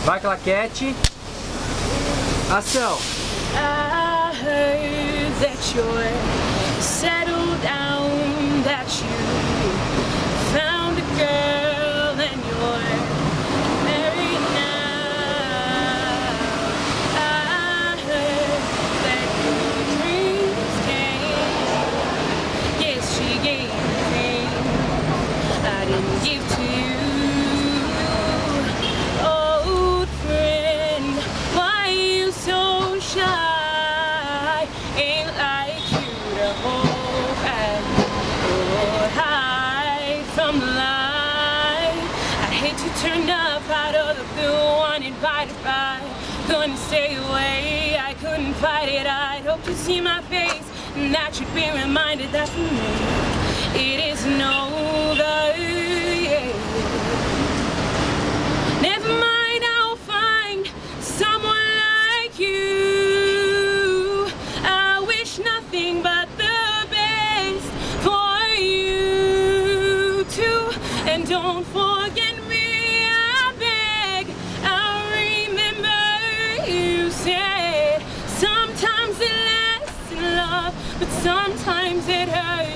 Vai, claquete. Ação. I heard that you're settled down, that you found a girl and you're married now. I heard that your dreams came. Yes, she gave things I didn't give to you. Old friend, why you so shy? Ain't like you to hold back or hide from the light. I hate you turned up out of the blue, uninvited by couldn't stay away. I couldn't fight it. I'd hope to see my face, and that you'd be reminded that for me it isn't over. Yeah. Never mind, I'll find someone like you. I wish nothing but the best for you too. And don't forget me, I beg. I remember you said sometimes it lasts in love, but sometimes it hurts.